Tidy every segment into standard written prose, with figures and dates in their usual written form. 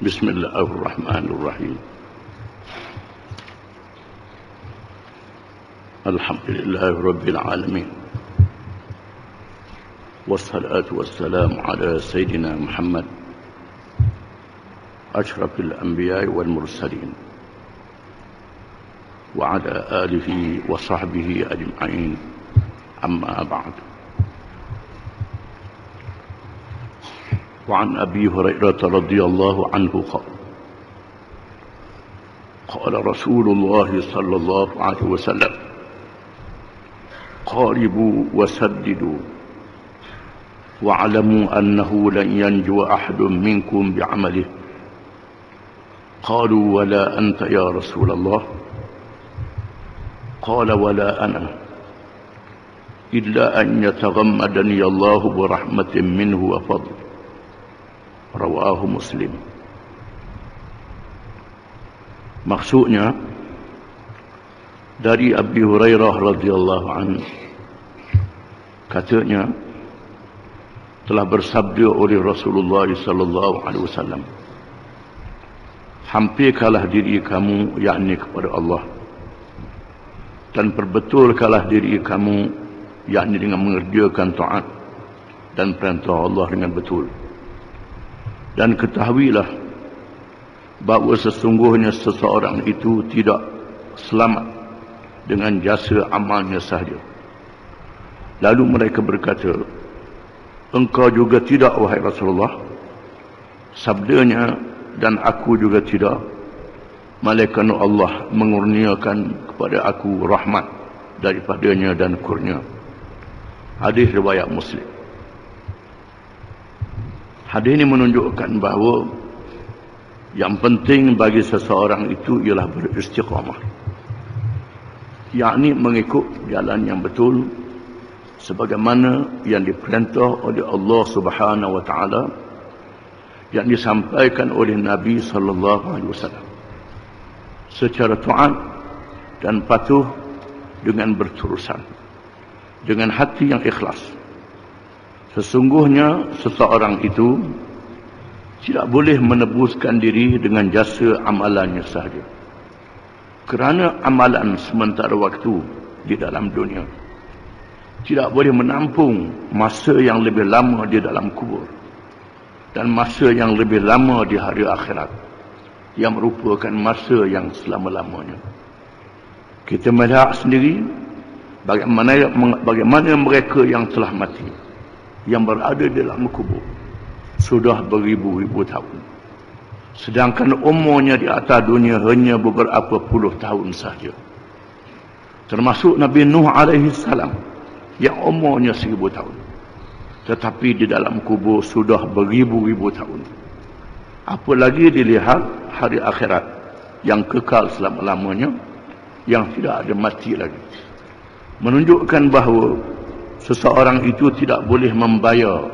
بسم الله الرحمن الرحيم الحمد لله رب العالمين والصلاة والسلام على سيدنا محمد أشرف الأنبياء والمرسلين وعلى آله وصحبه أجمعين أما بعد. وعن أبي هريرة رضي الله عنه قال رسول الله صلى الله عليه وسلم قاربوا وسددوا واعلموا أنه لن ينجو أحد منكم بعمله. قالوا ولا أنت يا رسول الله؟ قال ولا أنا إلا أن يتغمدني الله برحمة منه وفضل. Rawahu Muslim. Maksudnya dari Abi Hurairah radhiyallahu anhu, katanya telah bersabda oleh Rasulullah sallallahu alaihi wasallam, hampirkanlah diri kamu yakni kepada Allah, dan perbetulkanlah diri kamu yakni dengan mengerjakan taat dan perintah Allah dengan betul. Dan ketahuilah bahawa sesungguhnya seseorang itu tidak selamat dengan jasa amalnya sahaja. Lalu mereka berkata, engkau juga tidak wahai Rasulullah? Sabdanya, dan aku juga tidak, malaikat Allah mengurniakan kepada aku rahmat daripadanya dan kurnia. Hadis riwayat Muslim. Hadis ini menunjukkan bahawa yang penting bagi seseorang itu ialah beristiqamah, yakni mengikut jalan yang betul sebagaimana yang diperintah oleh Allah Subhanahu wa taala, yang disampaikan oleh Nabi sallallahu alaihi wasallam, secara taat dan patuh dengan berterusan, dengan hati yang ikhlas. Sesungguhnya seseorang itu tidak boleh menebuskan diri dengan jasa amalannya sahaja, kerana amalan sementara waktu di dalam dunia tidak boleh menampung masa yang lebih lama di dalam kubur dan masa yang lebih lama di hari akhirat, yang merupakan masa yang selama-lamanya. Kita melihat sendiri bagaimana mereka yang telah mati, yang berada di dalam kubur sudah beribu-ribu tahun, sedangkan umurnya di atas dunia hanya beberapa puluh tahun saja. Termasuk Nabi Nuh alaihi salam yang umurnya 1000 tahun, tetapi di dalam kubur sudah beribu-ribu tahun. Apalagi dilihat hari akhirat yang kekal selama-lamanya, yang tidak ada mati lagi, menunjukkan bahawa seseorang itu tidak boleh membayar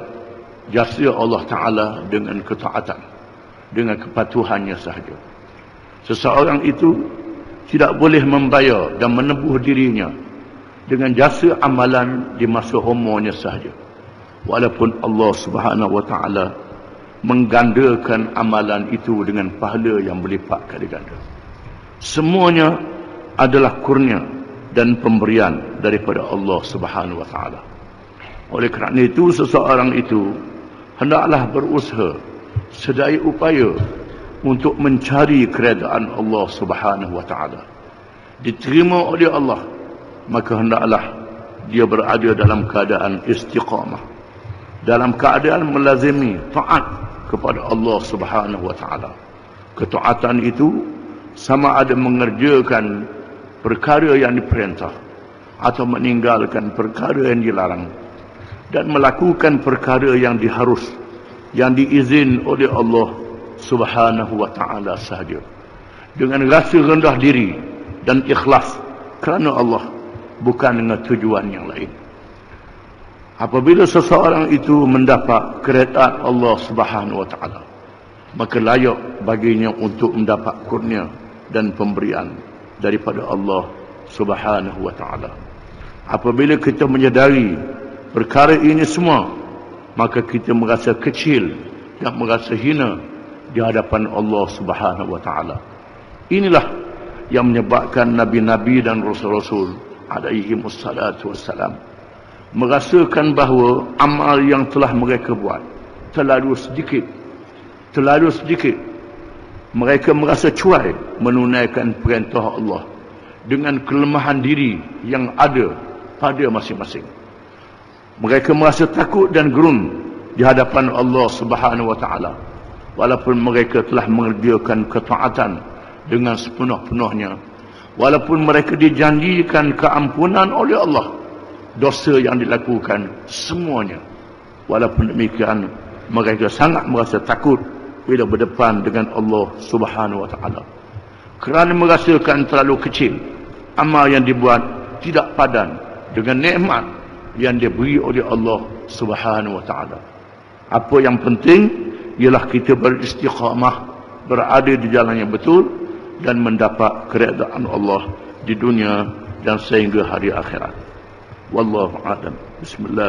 jasa Allah Ta'ala dengan ketaatan, dengan kepatuhannya sahaja. Seseorang itu tidak boleh membayar dan menebuh dirinya dengan jasa amalan di masa umurnya sahaja, walaupun Allah Subhanahu wa Ta'ala menggandakan amalan itu dengan pahala yang berlipat kali ganda. Semuanya adalah kurnia dan pemberian daripada Allah Subhanahu wa taala. Oleh kerana itu seseorang itu hendaklah berusaha sedaya upaya untuk mencari keredaan Allah Subhanahu wa taala, diterima oleh Allah, maka hendaklah dia berada dalam keadaan istiqamah, dalam keadaan melazimi taat kepada Allah Subhanahu wa taala. Ketaatan itu sama ada mengerjakan perkara yang diperintah atau meninggalkan perkara yang dilarang, dan melakukan perkara yang diharus, yang diizin oleh Allah Subhanahu wa taala sahaja, dengan rasa rendah diri dan ikhlas kerana Allah, bukan dengan tujuan yang lain. Apabila seseorang itu mendapat keredaan Allah Subhanahu wa taala, maka layak baginya untuk mendapat kurnia dan pemberian daripada Allah Subhanahu wa taala. Apabila kita menyadari perkara ini semua, maka kita merasa kecil dan merasa hina di hadapan Allah Subhanahu wa taala. Inilah yang menyebabkan nabi-nabi dan rasul-rasul alaihi wassalatu wassalam merasakan bahawa amal yang telah mereka buat terlalu sedikit. Mereka merasa cuai menunaikan perintah Allah dengan kelemahan diri yang ada pada masing-masing. Mereka merasa takut dan gerun di hadapan Allah Subhanahu wa taala, walaupun mereka telah mengerjakan ketaatan dengan sepenuh-penuhnya, walaupun mereka dijanjikan keampunan oleh Allah dosa yang dilakukan semuanya. Walaupun demikian, mereka sangat merasa takut bila berdepan dengan Allah Subhanahu wa taala, kerana merasakan terlalu kecil amal yang dibuat tidak padan dengan nikmat yang diberi oleh Allah Subhanahu wa taala. Apa yang penting ialah kita beristiqamah, berada di jalan yang betul dan mendapat keredaan Allah di dunia dan sehingga hari akhirat. Wallahu a'lam. Bismillah.